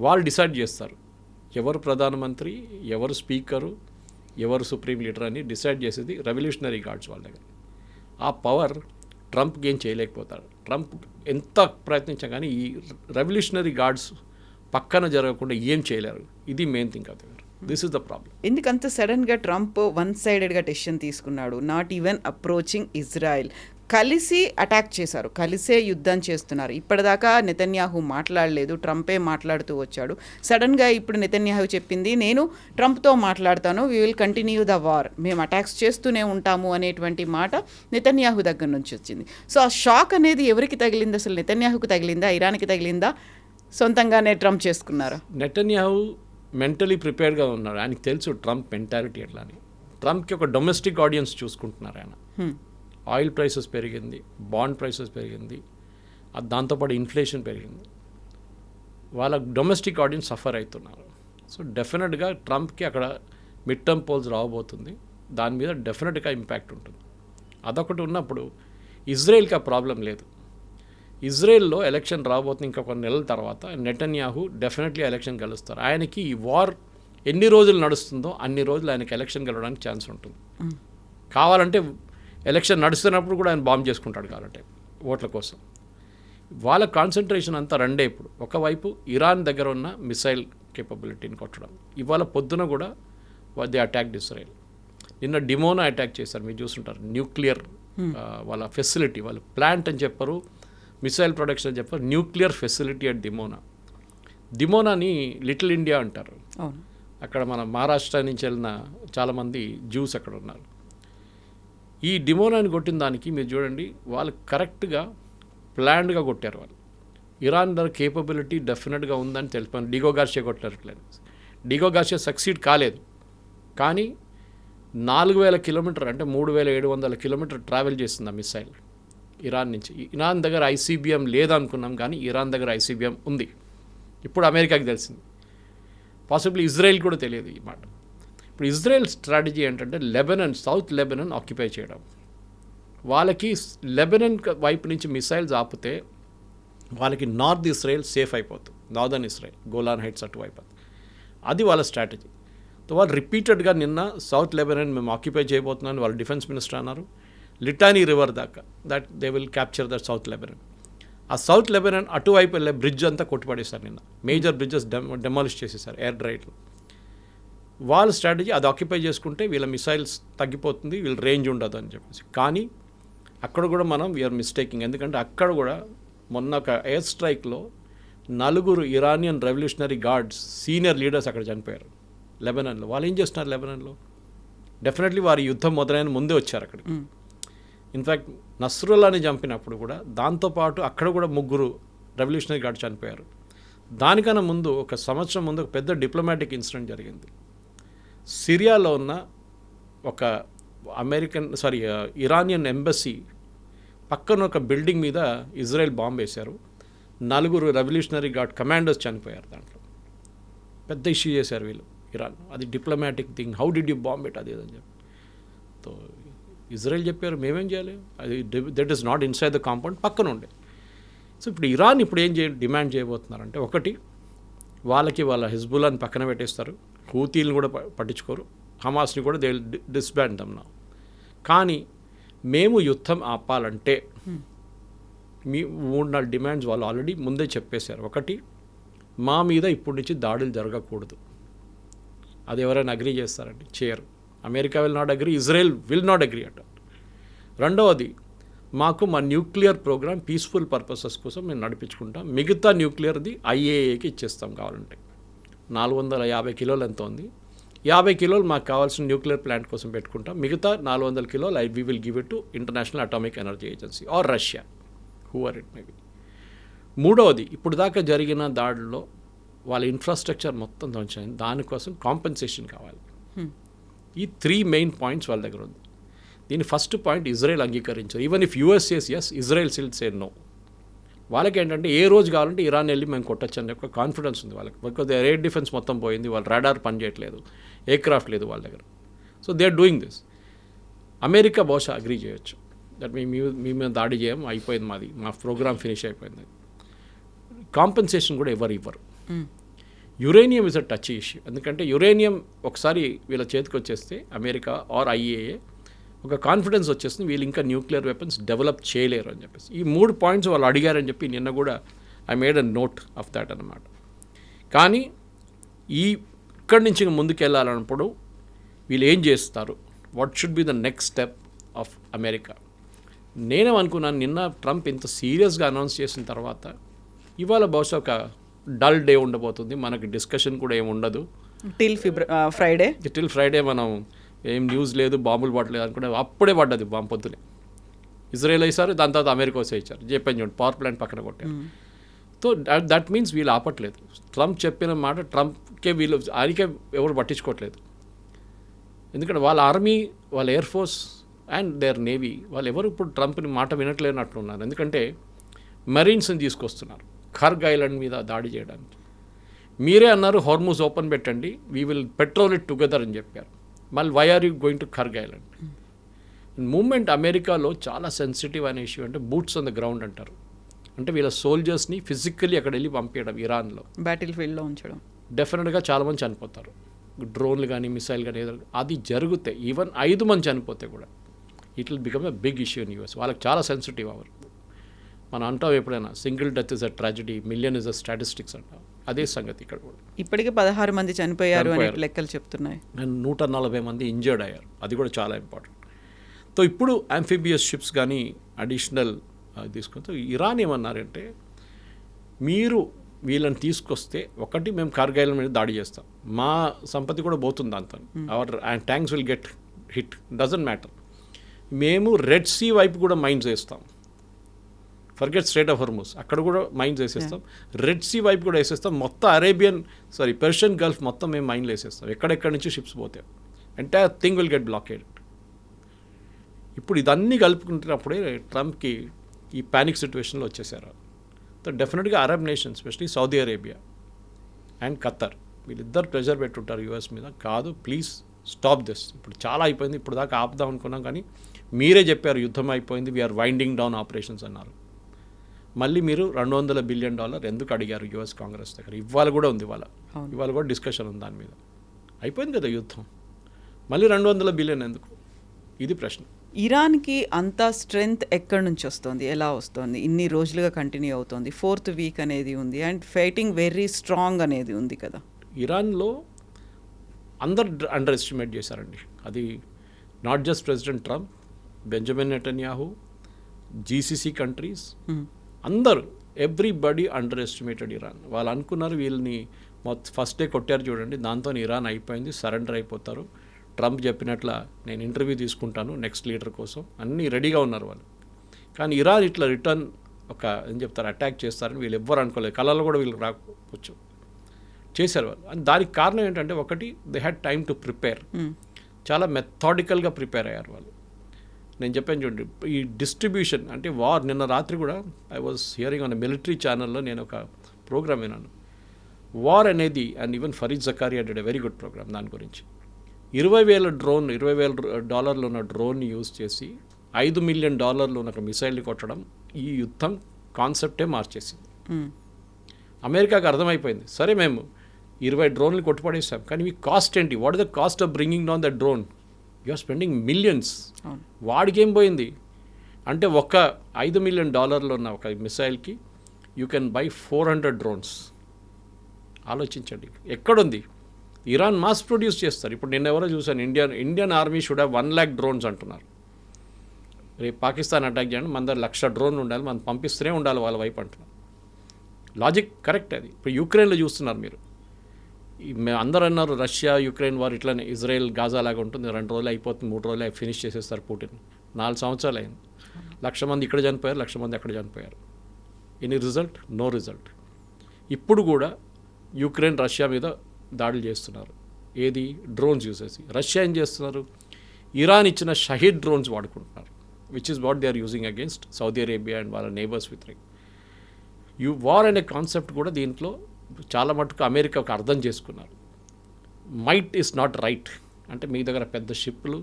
వాళ్ళు డిసైడ్ చేస్తారు ఎవరు ప్రధానమంత్రి, ఎవరు స్పీకరు, ఎవరు సుప్రీం లీడర్ అని డిసైడ్ చేసేది రెవల్యూషనరీ గార్డ్స్ వాళ్ళ దగ్గర. ఆ పవర్ ట్రంప్కి ఏం చేయలేకపోతాడు. ట్రంప్ ఎంత ప్రయత్నించా కానీ ఈ రెవల్యూషనరీ గార్డ్స్ పక్కన జరగకుండా ఏం చేయలేరు. ఇది మెయిన్ థింగ్ అవుతుంది. This is the problem. ఎందుకంత సడన్గా ట్రంప్ వన్ సైడెడ్గా డెసిషన్ తీసుకున్నాడు? Not even approaching Israel. కలిసి అటాక్ చేశారు, కలిసే యుద్ధం చేస్తున్నారు. ఇప్పటిదాకా నెతన్యాహు మాట్లాడలేదు, ట్రంపే మాట్లాడుతూ వచ్చాడు. సడన్గా ఇప్పుడు నెతన్యాహు చెప్పింది నేను ట్రంప్తో మాట్లాడతాను, we will continue the war, మేము అటాక్స్ చేస్తూనే ఉంటాము అనేటువంటి మాట నెతన్యాహు దగ్గర నుంచి వచ్చింది. సో ఆ షాక్ అనేది ఎవరికి తగిలింది? అసలు నెతన్యాహుకు తగిలిందా, ఇరాన్కి తగిలిందా, సొంతంగానే ట్రంప్ చేసుకున్నారా? నెతన్యాహు మెంటలీ ప్రిపేర్డ్గా ఉన్నాడు. ఆయనకి తెలుసు ట్రంప్ మెంటాలిటీ ఎట్లా అని. ట్రంప్కి ఒక డొమెస్టిక్ ఆడియన్స్ చూసుకుంటున్నారు ఆయన. ఆయిల్ ప్రైసెస్ పెరిగింది, బాండ్ ప్రైసెస్ పెరిగింది, దాంతోపాటు ఇన్ఫ్లేషన్ పెరిగింది. వాళ్ళ డొమెస్టిక్ ఆడియన్స్ సఫర్ అవుతున్నారు. సో డెఫినెట్గా ట్రంప్కి అక్కడ మిడ్ టర్మ్ పోల్స్ రావబోతుంది, దాని మీద డెఫినెట్గా ఇంపాక్ట్ ఉంటుంది. అదొకటి ఉన్నప్పుడు ఇజ్రాయెల్కి ఆ ప్రాబ్లం లేదు. ఇజ్రాయెల్లో ఎలక్షన్ రాబోతుంది ఇంకా కొన్ని నెలల తర్వాత. నెతన్యాహు డెఫినెట్లీ ఎలక్షన్ గెలుస్తారు. ఆయనకి ఈ వార్ ఎన్ని రోజులు నడుస్తుందో అన్ని రోజులు ఆయనకి ఎలక్షన్ గెలవడానికి ఛాన్స్ ఉంటుంది. కావాలంటే ఎలక్షన్ నడుస్తున్నప్పుడు కూడా ఆయన బాంబ్ చేసుకుంటాడు కావాలంటే ఓట్ల కోసం. వాళ్ళ కాన్సన్ట్రేషన్ అంతా రెండే ఇప్పుడు. ఒకవైపు ఇరాన్ దగ్గర ఉన్న మిసైల్ కేపబిలిటీని కొట్టడం. ఇవాళ పొద్దున కూడా దే అటాక్డ్ ఇజ్రాయెల్. నిన్న డిమోనా అటాక్ చేశారు, మీరు చూస్తుంటారు. న్యూక్లియర్ వాళ్ళ ఫెసిలిటీ, వాళ్ళ ప్లాంట్ అని చెప్పారు, మిసైల్ ప్రొడక్షన్ అని చెప్పారు. న్యూక్లియర్ ఫెసిలిటీ అట్ డిమోనాని లిటిల్ ఇండియా అంటారు. అక్కడ మన మహారాష్ట్ర నుంచి వెళ్ళిన చాలామంది జ్యూస్ అక్కడ ఉన్నారు. ఈ డిమోనాని కొట్టిన దానికి మీరు చూడండి, వాళ్ళు కరెక్ట్గా ప్లాన్డ్గా కొట్టారు. వాళ్ళు ఇరాన్ దగ్గర కేపబిలిటీ డెఫినెట్గా ఉందని తెలిపాను. డిగో గార్షియా కొట్టారు. డిగో గార్షియా సక్సీడ్ కాలేదు, కానీ 4000 కిలోమీటర్ అంటే 3700 కిలోమీటర్ ట్రావెల్ చేస్తుంది ఆ మిసైల్ ఇరాన్ నుంచి. ఇరాన్ దగ్గర ఐసీబీఎం లేదనుకున్నాం, కానీ ఇరాన్ దగ్గర ఐసీబీఎం ఉంది. ఇప్పుడు అమెరికాకి తెలిసింది, పాసిబ్లీ ఇజ్రాయెల్ కూడా తెలియదు ఈ మాట. ఇప్పుడు ఇజ్రాయెల్ స్ట్రాటజీ ఏంటంటే లెబనన్, సౌత్ లెబనన్ ఆక్యుపై చేయడం. వాళ్ళకి లెబనన్ వైపు నుంచి మిసైల్స్ ఆపితే వాళ్ళకి నార్త్ ఇజ్రాయెల్ సేఫ్ అయిపోతుంది, నార్దర్న్ ఇజ్రాయెల్, గోలాన్ హైట్స్ అటువైపు. అది వాళ్ళ స్ట్రాటజీ. సో వాళ్ళు రిపీటెడ్గా నిన్న సౌత్ లెబనన్ మేము ఆక్యుపై చేయబోతున్నాను వాళ్ళ డిఫెన్స్ మినిస్టర్ అన్నారు. లిటానీ రివర్ దాకా that they will capture that south Lebanon. ఆ సౌత్ లెబనన్ అటువైపు వెళ్ళే బ్రిడ్జ్ అంతా కొట్టుపడేశారు నిన్న. మేజర్ బ్రిడ్జెస్ డెమాలిష్ చేసేసారు ఎయిర్ రైడ్లో. వాళ్ళ స్ట్రాటజీ అది ఆక్యుపై చేసుకుంటే వీళ్ళ మిసైల్స్ తగ్గిపోతుంది, వీళ్ళ రేంజ్ ఉండదు అని చెప్పేసి. కానీ అక్కడ కూడా మనం వీఆర్ మిస్టేకింగ్. ఎందుకంటే అక్కడ కూడా మొన్న ఒక ఎయిర్ స్ట్రైక్లో 4 Iranian revolutionary guards senior leaders అక్కడ చనిపోయారు లెబనాన్లో. వాళ్ళు ఏం చేస్తున్నారు లెబనాన్లో? డెఫినెట్లీ వారి యుద్ధం మొదలైన ముందే వచ్చారు అక్కడికి. ఇన్ఫ్యాక్ట్ నస్రుల్లాని చంపినప్పుడు కూడా దాంతోపాటు అక్కడ కూడా 3 రెవల్యూషనరీ గార్డ్ చనిపోయారు. దానికన్నా ముందు ఒక సంవత్సరం ముందు ఒక పెద్ద డిప్లొమాటిక్ ఇన్సిడెంట్ జరిగింది. సిరియాలో ఉన్న ఒక ఇరానియన్ ఎంబసీ పక్కన ఒక బిల్డింగ్ మీద ఇజ్రాయెల్ బాంబు వేశారు. 4 రెవల్యూషనరీ గార్డ్ కమాండర్స్ చనిపోయారు. దాంట్లో పెద్ద ఇష్యూ చేశారు వీళ్ళు ఇరాన్. అది diplomatic thing, how did you bomb it, అది అని చెప్పి. సో ఇజ్రాయెల్ చెప్పారు మేమేం చేయాలి, అది that is not inside the compound, పక్కన ఉండే. సో ఇప్పుడు ఇరాన్ ఇప్పుడు ఏం డిమాండ్ చేయబోతున్నారంటే, ఒకటి వాళ్ళకి వాళ్ళ హిజ్బుల్లాని పక్కన పెట్టేస్తారు, హూతీలను కూడా పట్టించుకోరు, హమాస్ని కూడా దే డిస్బ్యాండ్ దమ్ నౌ. కానీ మేము యుద్ధం ఆపాలంటే మీ 3-4 డిమాండ్స్ వాళ్ళు ఆల్రెడీ ముందే చెప్పేశారు. ఒకటి, మా మీద ఇప్పటి నుంచి దాడులు జరగకూడదు. అది ఎవరైనా అగ్రీ చేస్తారండి? చేయరు. America will not agree, Israel will not agree అట. రెండవది, మాకు మా న్యూక్లియర్ ప్రోగ్రామ్ పీస్ఫుల్ పర్పసెస్ కోసం మేము నడిపించుకుంటాం, మిగతా న్యూక్లియర్ది ఐఏఏకి ఇచ్చేస్తాం కావాలంటే. 450 కిలోలు ఎంత ఉంది, 50 కిలోలు మాకు కావాల్సిన న్యూక్లియర్ ప్లాంట్ కోసం పెట్టుకుంటాం, మిగతా 400 కిలోలు we will give it to international atomic energy agency or Russia, whoever it may be. మూడవది, ఇప్పుడు దాకా జరిగిన దాడుల్లో వాళ్ళ ఇన్ఫ్రాస్ట్రక్చర్ మొత్తం ధ్వంసమైంది, దానికోసం కాంపెన్సేషన్ కావాలి. ఈ 3 మెయిన్ పాయింట్స్ వాళ్ళ దగ్గర ఉంది. దీని ఫస్ట్ పాయింట్ ఇజ్రాయెల్ అంగీకరించారు. Even if US says yes, Israel still say no. వాళ్ళకి ఏంటంటే ఏ రోజు కావాలంటే ఇరాన్ వెళ్ళి మేము కొట్టచ్చు అనే ఒక కాన్ఫిడెన్స్ ఉంది వాళ్ళకి. బికాజ్ ఎయిర్ డిఫెన్స్ మొత్తం పోయింది, వాళ్ళ రాడార్ పనిచేయట్లేదు, ఎయిర్ క్రాఫ్ట్ లేదు వాళ్ళ దగ్గర. So they are doing this. America బహుశా అగ్రీ చేయొచ్చు దట్ మీ మీద దాడి చేయం, అయిపోయింది మాది, మా ప్రోగ్రామ్ ఫినిష్ అయిపోయింది. కాంపెన్సేషన్ కూడా ఎవరు ఇవ్వరు. Uranium is a touch issue. ఎందుకంటే యురేనియం ఒకసారి వీళ్ళ చేతికి వచ్చేస్తే అమెరికా ఆర్ ఐఏఏ ఒక కాన్ఫిడెన్స్ వచ్చేస్తుంది, వీళ్ళు ఇంకా న్యూక్లియర్ వెపన్స్ డెవలప్ చేయలేరు అని చెప్పేసి. ఈ 3 పాయింట్స్ వాళ్ళు అడిగారని చెప్పి నిన్న కూడా I made a note of that అన్నమాట. కానీ ఇక్కడి నుంచి ముందుకు వెళ్ళాలన్నప్పుడు వీళ్ళు ఏం చేస్తారు, what should be the next step of America. నేనేమనుకున్నాను, నిన్న ట్రంప్ ఇంత సీరియస్గా అనౌన్స్ చేసిన తర్వాత ఇవాళ బహుశా ఒక డల్ డే ఉండబోతుంది, మనకి డిస్కషన్ కూడా ఏమి ఉండదు టిల్ ఫ్రైడే మనం ఏం న్యూస్ లేదు, బాంబులు పడలేదు అనుకుంటే అప్పుడే పడ్డది బాంబు పొద్దునే. ఇజ్రాయెల్ వేసారు, దాని తర్వాత అమెరికా వచ్చి ఇచ్చారు, చెప్పాను చూడండి, పవర్ ప్లాంట్ పక్కన కొట్టారు. సో దట్ మీన్స్ వీళ్ళు ఆపట్లేదు. ట్రంప్ చెప్పిన మాట ట్రంప్కే వీళ్ళు ఆయనకే ఎవరు పట్టించుకోవట్లేదు. ఎందుకంటే వాళ్ళ ఆర్మీ, వాళ్ళ air force and their navy వాళ్ళు ఎవరు ఇప్పుడు ట్రంప్ని మాట వినట్లేనట్లున్నారు. ఎందుకంటే మరీన్స్ని తీసుకొస్తున్నారు ఖర్గ్ ఐలాండ్ మీద దాడి చేయడానికి. మీరే అన్నారు హార్మూజ్ ఓపెన్ పెట్టండి, we will patrol it together అని చెప్పారు. మళ్ళీ why are you going to Kharg island? Moment అమెరికాలో చాలా సెన్సిటివ్ అనే ఇష్యూ అంటే బూట్స్ ఆన్ ద గ్రౌండ్ అంటారు. అంటే వీళ్ళ సోల్జర్స్ని ఫిజికల్లీ అక్కడ వెళ్ళి పంపించడం, ఇరాన్లో బ్యాటిల్ ఫీల్డ్లో ఉంచడం. డెఫినెట్గా చాలామంది చనిపోతారు, డ్రోన్లు కానీ మిసైల్ కానీ ఏదో అది జరిగితే ఈవెన్ 5 మంది చనిపోతే కూడా it will become a big issue in US. వాళ్ళకి చాలా సెన్సిటివ్ అవర్. మనం అంటాం ఎప్పుడైనా single death is a tragedy, million is a statistics అంటాం. అదే సంగతి ఇక్కడ కూడా. ఇప్పటికే 16 మంది చనిపోయారు అని లెక్కలు చెప్తున్నాయి, 140 మంది ఇంజర్డ్ అయ్యారు. అది కూడా చాలా ఇంపార్టెంట్. సో ఇప్పుడు ఆంఫిబియస్ షిప్స్ కానీ అడిషనల్ తీసుకుంటే ఇరాన్ ఏమన్నారంటే, మీరు వీళ్ళని తీసుకొస్తే ఒకటి మేము కార్గిల్ మీద దాడి చేస్తాం, మా సంపత్తి కూడా పోతుంది దాంతో, our tanks will get hit, doesn't matter. మేము రెడ్ సీ వైపు కూడా మైన్స్ వేస్తాం, ఫర్గెట్ స్ట్రైట్ ఆఫ్ హార్మూజ్, అక్కడ కూడా మైన్స్ వేసేస్తాం, రెడ్ సీ వైపు కూడా వేసేస్తాం, మొత్తం పర్షియన్ గల్ఫ్ మొత్తం మేము మైన్లు వేసేస్తాం, ఎక్కడెక్కడి నుంచి షిప్స్ పోతాయి, entire thing will get blockade. ఇప్పుడు ఇదన్నీ కలుపుకుంటున్నప్పుడే ట్రంప్కి ఈ ప్యానిక్ సిచ్యువేషన్లో వచ్చేసారు. సో డెఫినెట్గా Arab nations, especially Saudi Arabia and Khattar, వీళ్ళిద్దరు ప్రెజర్ పెట్టుంటారు యూఎస్ మీద, కాదు ప్లీజ్ స్టాప్ దిస్, ఇప్పుడు చాలా అయిపోయింది, ఇప్పుడు దాకా ఆపుదాం అనుకున్నాం కానీ మీరే చెప్పారు యుద్ధం అయిపోయింది, వీఆర్ వైండింగ్ డౌన్ ఆపరేషన్స్ అన్నారు. మళ్ళీ మీరు $200 బిలియన్ ఎందుకు అడిగారు యూఎస్ కాంగ్రెస్ దగ్గర? ఇవాళ కూడా ఉంది, ఇవాళ కూడా డిస్కషన్ ఉంది దాని మీద. అయిపోయింది కదా యుద్ధం, మళ్ళీ $200 బిలియన్ ఎందుకు? ఇది ప్రశ్న. ఇరాన్కి అంత స్ట్రెంగ్త్ ఎక్కడి నుంచి వస్తుంది, ఎలా వస్తుంది? ఇన్ని రోజులుగా కంటిన్యూ అవుతుంది, 4th వీక్ అనేది ఉంది, అండ్ ఫైటింగ్ వెరీ స్ట్రాంగ్ అనేది ఉంది కదా. ఇరాన్లో అందరు అండర్ ఎస్టిమేట్ చేశారండి. అది not just president Trump, Benjamin Netanyahu, GCC countries, అందరూ ఎవ్రీబడి అండర్ ఎస్టిమేటెడ్ ఇరాన్. వాళ్ళు అనుకున్నారు వీళ్ళని ఫస్ట్ డే కొట్టారు చూడండి, దాంతో ఇరాన్ అయిపోయింది, సరెండర్ అయిపోతారు, ట్రంప్ చెప్పినట్ల నేను ఇంటర్వ్యూ తీసుకుంటాను నెక్స్ట్ లీడర్ కోసం, అన్నీ రెడీగా ఉన్నారు వాళ్ళు. కానీ ఇరాన్ ఇట్లా రిటర్న్ ఏం చెప్తారు అటాక్ చేస్తారని వీళ్ళు ఎవ్వరు అనుకోలేదు, కళలో కూడా వీళ్ళు రాకపోవచ్చు, చేశారు వాళ్ళు. అని దానికి కారణం ఏంటంటే, ఒకటి they had time to prepare, చాలా మెథాడికల్గా ప్రిపేర్ అయ్యారు వాళ్ళు. నేను చెప్పాను చూడండి, ఈ డిస్ట్రిబ్యూషన్ అంటే వార్, నిన్న రాత్రి కూడా I was hearing on military ఛానల్లో నేను ఒక ప్రోగ్రామ్ విన్నాను, వార్ అనేది, and even Fareed Zakaria did a very good program దాని గురించి. $20,000 ఉన్న డ్రోన్ని యూజ్ చేసి $5 మిలియన్ ఉన్న ఒక మిసైల్ని కొట్టడం ఈ యుద్ధం కాన్సెప్టే మార్చేసింది. అమెరికాకి అర్థమైపోయింది, సరే మేము 20 డ్రోన్లు కొట్టుపడేసాం, కానీ మీ కాస్ట్ ఏంటి? What is the cost of bringing down the drone? You are spending millions. వాడికి ఏం పోయింది అంటే, ఒక $5 మిలియన్ ఉన్న ఒక మిసైల్కి యూ కెన్ బై 400 డ్రోన్స్. ఆలోచించండి ఎక్కడుంది. ఇరాన్ మాస్ ప్రొడ్యూస్ చేస్తారు. ఇప్పుడు నిన్న ఎవరో చూసాను, Indian army should have 1 lakh drones అంటున్నారు. రేపు పాకిస్తాన్ అటాక్ చేయండి, మన దగ్గర 1,00,000 డ్రోన్లు ఉండాలి, మనం పంపిస్తూనే ఉండాలి వాళ్ళ వైపు అంటున్నారు. లాజిక్ కరెక్ట్ అది. ఇప్పుడు యుక్రెయిన్లో చూస్తున్నారు మీరు, మేము అందరూ అన్నారు రష్యా యుక్రెయిన్ వారు ఇట్లానే ఇజ్రాయెల్ గాజా లాగా ఉంటుంది, 2 రోజులు అయిపోతుంది, 3 రోజులు ఫినిష్ చేసేస్తారు పుటిన్. 4 సంవత్సరాలు అయింది, 1,00,000 మంది ఇక్కడ చనిపోయారు, 1,00,000 మంది అక్కడ చనిపోయారు. Any result? No result. ఇప్పుడు కూడా యుక్రెయిన్ రష్యా మీద దాడులు చేస్తున్నారు, ఏది డ్రోన్స్ యూజ్ చేసి. రష్యా ఏం చేస్తున్నారు, ఇరాన్ ఇచ్చిన షహీద్ డ్రోన్స్ వాడుకుంటున్నారు, which is what they are using against Saudi Arabia and వాళ్ళ నేబర్స్ విత్ రింగ్. వార్ అనే కాన్సెప్ట్ కూడా దీంట్లో చాలా మటుకు అమెరికా ఒక అర్థం చేసుకున్నారు. మైట్ ఈస్ నాట్ రైట్ అంటే మీ దగ్గర పెద్ద షిప్లు,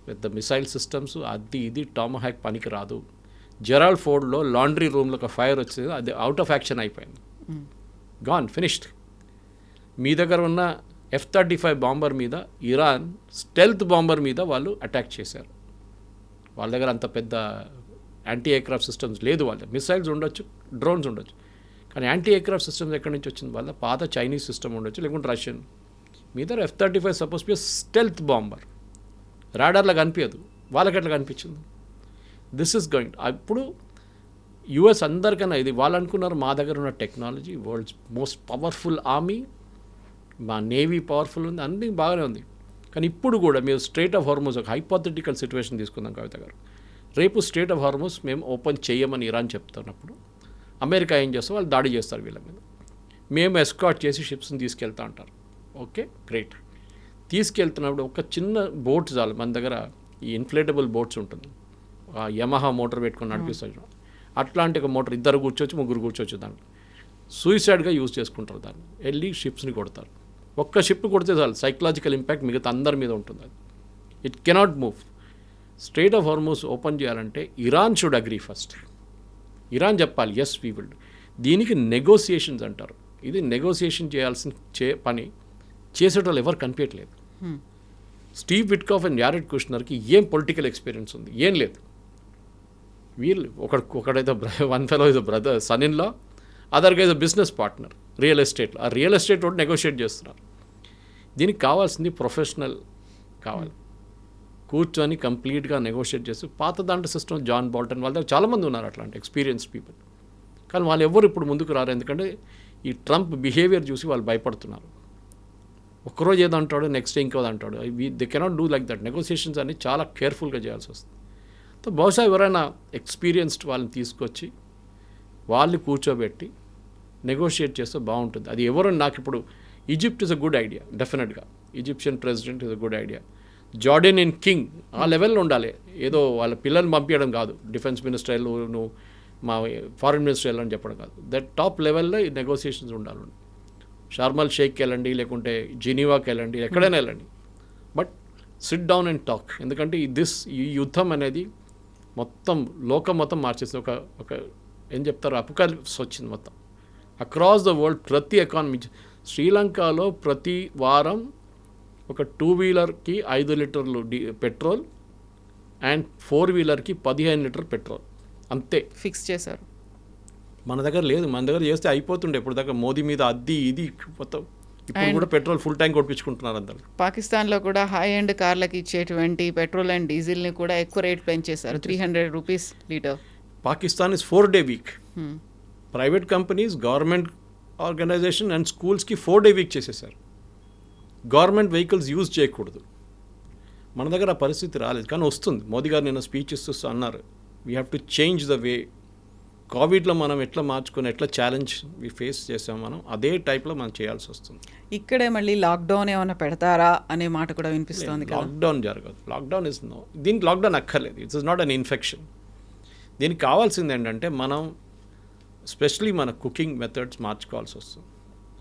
పెద్ద మిసైల్ సిస్టమ్స్, అది ఇది టామహాక్ పనికి రాదు. జెరాల్డ్ ఫోర్డ్లో లాండ్రీ రూమ్లో ఒక ఫైర్ వచ్చింది, అది అవుట్ ఆఫ్ యాక్షన్ అయిపోయింది, గాన్ ఫినిష్డ్. మీ దగ్గర ఉన్న F-35 బాంబర్ మీద ఇరాన్ స్టెల్త్ బాంబర్ మీద వాళ్ళు అటాక్ చేశారు. వాళ్ళ దగ్గర అంత పెద్ద యాంటీ ఎయిర్క్రాఫ్ట్ సిస్టమ్స్ లేదు. వాళ్ళ మిసైల్స్ ఉండొచ్చు, డ్రోన్స్ ఉండొచ్చు, కానీ యాంటీ ఎయిర్క్రాఫ్ట్ సిస్టమ్స్ ఎక్కడి నుంచి వచ్చింది? వాళ్ళ పాత చైనీస్ సిస్టమ్ ఉండొచ్చు, లేకుంటే రష్యన్. మీ దగ్గర F-35 suppose B stealth bomber, రాడార్లా కనిపించదు, వాళ్ళకి ఎట్లా కనిపించింది? This is going. అప్పుడు యుఎస్ అందరికన్నా ఇది వాళ్ళు అనుకున్నారు, మా దగ్గర ఉన్న technology world's most powerful army, మా నేవీ పవర్ఫుల్ ఉంది, అన్నీ బాగానే ఉంది. కానీ ఇప్పుడు కూడా మీరు స్ట్రేట్ ఆఫ్ హార్మోస్ ఒక హైపోథెటికల్ సిచ్యువేషన్ తీసుకుందాం కవిత గారు. రేపు స్ట్రేట్ ఆఫ్ హార్మోస్ మేము ఓపెన్ చేయమని ఇరాన్ చెప్తున్నప్పుడు అమెరికా ఏం చేస్తాం? వాళ్ళు దాడి చేస్తారు వీళ్ళ మీద. మేము ఎస్కాట్ చేసి షిప్స్ని తీసుకెళ్తా అంటారు. Okay, great. తీసుకెళ్తున్నప్పుడు ఒక చిన్న బోట్ చాలు. మన దగ్గర ఈ ఇన్ఫ్లేటబుల్ బోట్స్ ఉంటుంది, యమహా మోటార్ పెట్టుకొని నడిపిస్తారు. అట్లాంటి ఒక మోటార్ ఇద్దరు కూర్చోవచ్చు, ముగ్గురు కూర్చోవచ్చు. దాంట్లో సూయిసైడ్గా యూజ్ చేసుకుంటారు. దాన్ని వెళ్ళి షిప్స్ని కొడతారు. ఒక్క షిప్ కొడితే చాలు, సైకలాజికల్ ఇంపాక్ట్ మిగతా అందరి మీద ఉంటుంది. అది it cannot move. Strait of Hormuz open చేయాలంటే Iran should agree first. Iran చెప్పాలి ఎస్ వీ విల్. దీనికి నెగోసియేషన్స్ అంటారు. ఇది నెగోసియేషన్ చేయాల్సిన పని చేసేటోళ్ళు ఎవరు కనిపించట్లేదు. స్టీవ్ విట్కాఫ్ అండ్ యారెడ్ కుష్నర్కి ఏం పొలిటికల్ ఎక్స్పీరియన్స్ ఉంది? ఏం లేదు. వీళ్ళు ఒకడైతే one fellow is brother, son in law, other guys business partner real ఎస్టేట్లో. ఆ రియల్ ఎస్టేట్ తోటి నెగోషియేట్ చేస్తున్నారు. దీనికి కావాల్సింది ప్రొఫెషనల్ కావాలి, కూర్చొని కంప్లీట్గా నెగోషియేట్ చేసి. పాత దాంట్లో సిస్టమ్ జాన్ బోల్టన్ వాళ్ళ దగ్గర చాలామంది ఉన్నారు అట్లాంటి ఎక్స్పీరియన్స్ పీపుల్, కానీ వాళ్ళు ఎవరు ఇప్పుడు ముందుకు రారు. ఎందుకంటే ఈ ట్రంప్ బిహేవియర్ చూసి వాళ్ళు భయపడుతున్నారు. ఒక్కరోజు ఏదో అంటాడు, నెక్స్ట్ డే ఇంకోది అంటాడు. They cannot do like that. Negotiations అన్ని చాలా కేర్ఫుల్గా చేయాల్సి వస్తుంది. సో బహుశా ఎవరైనా ఎక్స్పీరియన్స్డ్ వాళ్ళని తీసుకొచ్చి వాళ్ళు కూర్చోబెట్టి నెగోషియేట్ చేస్తే బాగుంటుంది. అది ఎవరు నాకు ఇప్పుడు Egypt is a good idea, డెఫినెట్గా Egyptian president is a good idea. Jordanian king ఆ లెవెల్లో ఉండాలి. ఏదో వాళ్ళ పిల్లల్ని పంపించడం కాదు, డిఫెన్స్ మినిస్టర్ నువ్వు మా ఫారిన్ మినిస్టర్ వెళ్ళని చెప్పడం కాదు. దట్ టాప్ లెవెల్లో ఈ నెగోసియేషన్స్ ఉండాలి. షార్మల్ షేక్కి వెళ్ళండి, లేకుంటే జెనీవాకి వెళ్ళండి, ఎక్కడైనా వెళ్ళండి, but SIT down and talk. ఎందుకంటే ఈ యుద్ధం అనేది మొత్తం లోకం మొత్తం మార్చేస్తుంది. ఒక ఏం చెప్తారు, అపోకాలిప్స్ వచ్చింది మొత్తం అక్రాస్ ద వరల్డ్. ప్రతి ఎకానమీ, శ్రీలంకలో ప్రతి వారం ఒక 2 వీలర్కి 5 లీటర్లు పెట్రోల్ అండ్ 4 వీలర్కి 15 లీటర్ పెట్రోల్ అంతే ఫిక్స్ చేశారు. మన దగ్గర లేదు. మన దగ్గర చేస్తే అయిపోతుండే ఇప్పుడు దాకా. మోదీ మీద అది ఇది మొత్తం. ఇప్పుడు కూడా పెట్రోల్ ఫుల్ ట్యాంక్ కొట్టించుకుంటున్నారు అందరు. పాకిస్తాన్లో కూడా హై ఎండ్ కార్లకు ఇచ్చేటువంటి పెట్రోల్ అండ్ డీజిల్ని కూడా ఎక్కువ రేట్ పెంచేశారు, 300 rupees litre. Pakistan is 4-day week. Private companies, government organisation and స్కూల్స్కి 4-day వీక్ చేసేసారు. గవర్నమెంట్ వెహికల్స్ యూజ్ చేయకూడదు. మన దగ్గర ఆ పరిస్థితి రాలేదు, కానీ వస్తుంది. మోదీ గారు నిన్న స్పీచ్ ఇస్తూ అన్నారు, we have to change the way. కోవిడ్లో మనం ఎట్లా మార్చుకొని ఎట్లా ఛాలెంజ్ ఫేస్ చేసాం, మనం అదే టైప్లో మనం చేయాల్సి వస్తుంది. ఇక్కడే మళ్ళీ లాక్డౌన్ ఏమైనా పెడతారా అనే మాట కూడా వినిపిస్తుంది. లాక్డౌన్ జరగదు. Lockdown is no. దీనికి లాక్డౌన్ అక్కర్లేదు. It's not an infection. దీనికి కావాల్సింది ఏంటంటే మనం స్పెషలీ మన కుకింగ్ మెథడ్స్ మార్చుకోవాల్సి వస్తుంది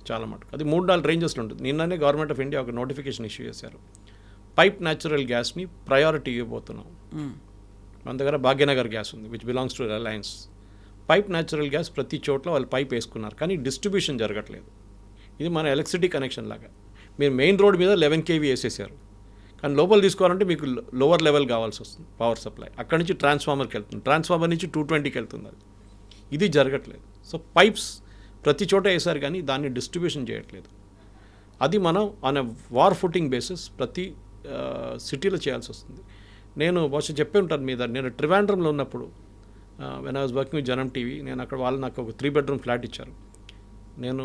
చాలా మటుకు. అది 3-4 రేంజెస్లో ఉంటుంది. నిన్ననే గవర్నమెంట్ ఆఫ్ ఇండియా ఒక నోటిఫికేషన్ ఇష్యూ చేశారు. పైప్ న్యాచురల్ గ్యాస్ని ప్రయారిటీ ఇవ్వబోతున్నాం. మన దగ్గర భాగ్యనగర్ గ్యాస్ ఉంది, which belongs to Reliance. Pipe natural gas ప్రతి చోట్ల వాళ్ళు పైప్ వేసుకున్నారు, కానీ డిస్ట్రిబ్యూషన్ జరగట్లేదు. ఇది మన ఎలక్ట్రిసిటీ కనెక్షన్ లాగా. మీరు మెయిన్ రోడ్ మీద 11 kV వేసేసారు, కానీ లోపల తీసుకోవాలంటే మీకు లోవర్ లెవెల్ కావాల్సి వస్తుంది పవర్ సప్లై. అక్కడి నుంచి ట్రాన్స్ఫార్మర్కి వెళ్తుంది, ట్రాన్స్ఫార్మర్ నుంచి 220కి వెళ్తుంది. ఇది జరగట్లేదు. సో పైప్స్ ప్రతి చోట వేసారు, కానీ దాన్ని డిస్ట్రిబ్యూషన్ చేయట్లేదు. అది మనం on a war footing basis ప్రతి సిటీలో చేయాల్సి వస్తుంది. నేను బహుశా చెప్పే ఉంటాను మీద, నేను ట్రివాండ్రంలో ఉన్నప్పుడు when I was working with జనం టీవీ, నేను అక్కడ వాళ్ళు నాకు ఒక 3 bedroom ఫ్లాట్ ఇచ్చారు. నేను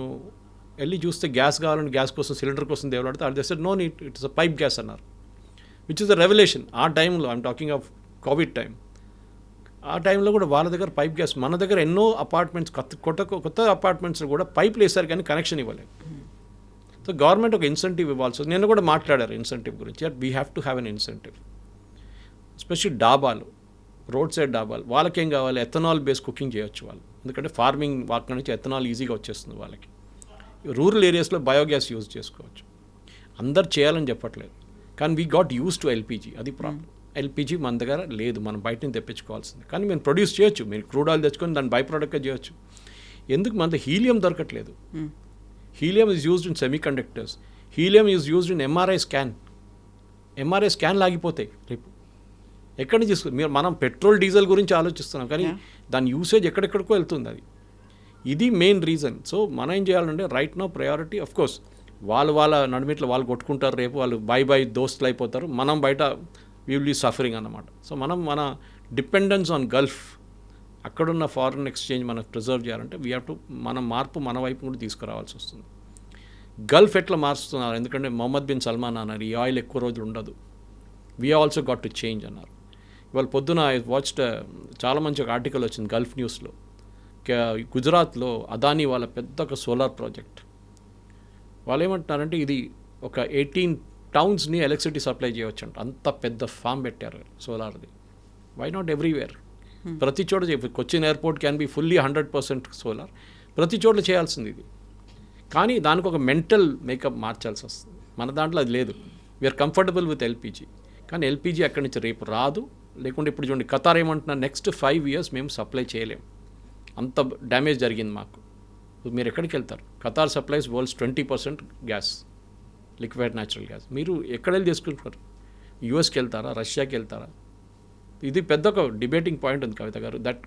వెళ్ళి చూస్తే గ్యాస్ కావాలని గ్యాస్ కోసం సిలిండర్ కోసం దేవులాడితే అది తెస్తే no neat, it's a pipe gas అన్నారు, విచ్ ఇస్ అ రెవల్యూషన్. ఆ టైంలో I'm talking of Covid time. ఆ టైంలో కూడా వాళ్ళ దగ్గర పైప్ గ్యాస్, మన దగ్గర ఎన్నో అపార్ట్మెంట్స్ కొత్త అపార్ట్మెంట్స్ కూడా పైప్లు వేసారు, కానీ కనెక్షన్ ఇవ్వలేదు. సో గవర్నమెంట్ ఒక ఇన్సెంటివ్ ఇవ్వాల్సి. నేను కూడా మాట్లాడారు ఇన్సెంటివ్ గురించి. We have to have an incentive. Especially డాబాలు, రోడ్ సైడ్ డాబాలు, వాళ్ళకేం కావాలి, ఎథనాల్ బేస్ కుకింగ్ చేయొచ్చు వాళ్ళు, ఎందుకంటే ఫార్మింగ్ వాటి నుంచి ఎథనాల్ ఈజీగా వచ్చేస్తుంది వాళ్ళకి. రూరల్ ఏరియాస్లో బయోగ్యాస్ యూజ్ చేసుకోవచ్చు. అందరు చేయాలని చెప్పట్లేదు, కానీ we got use to LPG, అది ప్రాబ్లం. ఎల్పిజి మన దగ్గర లేదు, మనం బయట నుంచి తెప్పించుకోవాల్సింది. కానీ మేము ప్రొడ్యూస్ చేయొచ్చు, మీరు క్రూడ్ ఆయిల్ తెచ్చుకొని దాన్ని బై ప్రోడక్ట్గా చేయొచ్చు. ఎందుకు మన హీలియం దొరకట్లేదు? Helium is used in semiconductors, helium is used in MRI scan లాగిపోతాయి రేపు. ఎక్కడి నుంచి తీసుకు మీరు మనం పెట్రోల్ డీజిల్ గురించి ఆలోచిస్తున్నాం, కానీ దాని యూసేజ్ ఎక్కడెక్కడికో వెళ్తుంది. అది ఇది మెయిన్ రీజన్. సో మనం ఏం చేయాలంటే right no priority, of course వాళ్ళ నడిమిట్లో వాళ్ళు కొట్టుకుంటారు, రేపు వాళ్ళు బై దోస్తులు అయిపోతారు, మనం బయట వీ విల్ బీ సఫరింగ్ అన్నమాట. సో మనం మన డిపెండెన్స్ ఆన్ గల్ఫ్, అక్కడున్న ఫారిన్ ఎక్స్చేంజ్ మనం ప్రిజర్వ్ చేయాలంటే వీ హ్యావ్ టు మన మార్పు మన వైపు కూడా తీసుకురావాల్సి వస్తుంది. గల్ఫ్ ఎట్లా మారుస్తున్నారు, ఎందుకంటే మొహమ్మద్ బిన్ సల్మాన్ అన్నారు ఈ ఆయిల్ ఎక్కువ రోజులు ఉండదు, we also got to change అన్నారు. ఇవాళ పొద్దున ఐ వాచ్డ్ చాలా మంచి ఒక ఆర్టికల్ వచ్చింది గల్ఫ్ న్యూస్లో. గుజరాత్లో అదానీ వాళ్ళ పెద్ద ఒక సోలార్ ప్రాజెక్ట్, వాళ్ళు ఏమంటున్నారంటే ఇది ఒక 18 టౌన్స్ని ఎలక్ట్రిసిటీ సప్లై చేయవచ్చు అంట, అంత పెద్ద ఫామ్ పెట్టారు సోలార్ది. Why not everywhere? ప్రతి చోట Cochin airport can be fully 100% solar, ప్రతి చోట్ల చేయాల్సింది ఇది. కానీ దానికి ఒక మెంటల్ మేకప్ మార్చాల్సి వస్తుంది. మన దాంట్లో అది లేదు. వీఆర్ కంఫర్టబుల్ విత్ ఎల్పిజి, కానీ ఎల్పిజి అక్కడి నుంచి రేపు రాదు. లేకుంటే ఇప్పుడు చూడండి ఖతార్ ఏమంటున్నా, నెక్స్ట్ 5 years మేము సప్లై చేయలేము, అంత డ్యామేజ్ జరిగింది మాకు. మీరు ఎక్కడికి వెళ్తారు? Qatar supplies world's 20% gas, liquid natural gas. మీరు ఎక్కడ వెళ్ళి తీసుకుంటారు? యూఎస్కి వెళ్తారా, రష్యాకి వెళ్తారా? ఇది పెద్ద ఒక డిబేటింగ్ పాయింట్ ఉంది కవిత గారు, that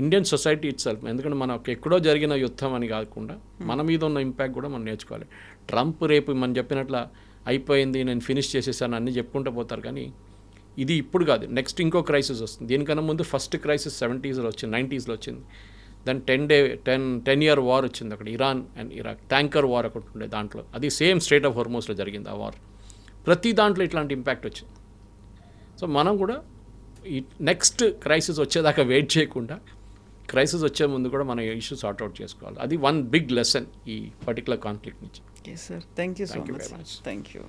Indian society it self, ఎందుకంటే మనకు ఎక్కడో జరిగిన యుద్ధం అని కాకుండా మన మీద ఉన్న ఇంపాక్ట్ కూడా మనం నేర్చుకోవాలి. ట్రంప్ రేపు మనం చెప్పినట్ల అయిపోయింది, నేను ఫినిష్ చేసేసాను అన్నీ చెప్పుకుంటూ పోతారు, కానీ ఇది ఇప్పుడు కాదు, నెక్స్ట్ ఇంకో క్రైసిస్ వస్తుంది. దీనికన్నా ముందు ఫస్ట్ క్రైసిస్ 70s వచ్చింది, 90s వచ్చింది. దాని 10 year వార్ వచ్చింది అక్కడ, Iran and Iraq tanker war ఒకటి ఉండే, దాంట్లో అది సేమ్ స్ట్రైట్ ఆఫ్ హోర్మోస్లో జరిగింది ఆ వార్. ప్రతి దాంట్లో ఇట్లాంటి ఇంపాక్ట్ వచ్చింది. సో మనం కూడా ఈ నెక్స్ట్ క్రైసిస్ వచ్చేదాకా వెయిట్ చేయకుండా, క్రైసిస్ వచ్చే ముందు కూడా మనం ఇష్యూ సార్ట్అవుట్ చేసుకోవాలి. అది వన్ బిగ్ లెసన్ ఈ పర్టికులర్ కాన్ఫ్లిక్ట్ నుంచి. Okay sir, thank you so Thank you much. very much. Thank you.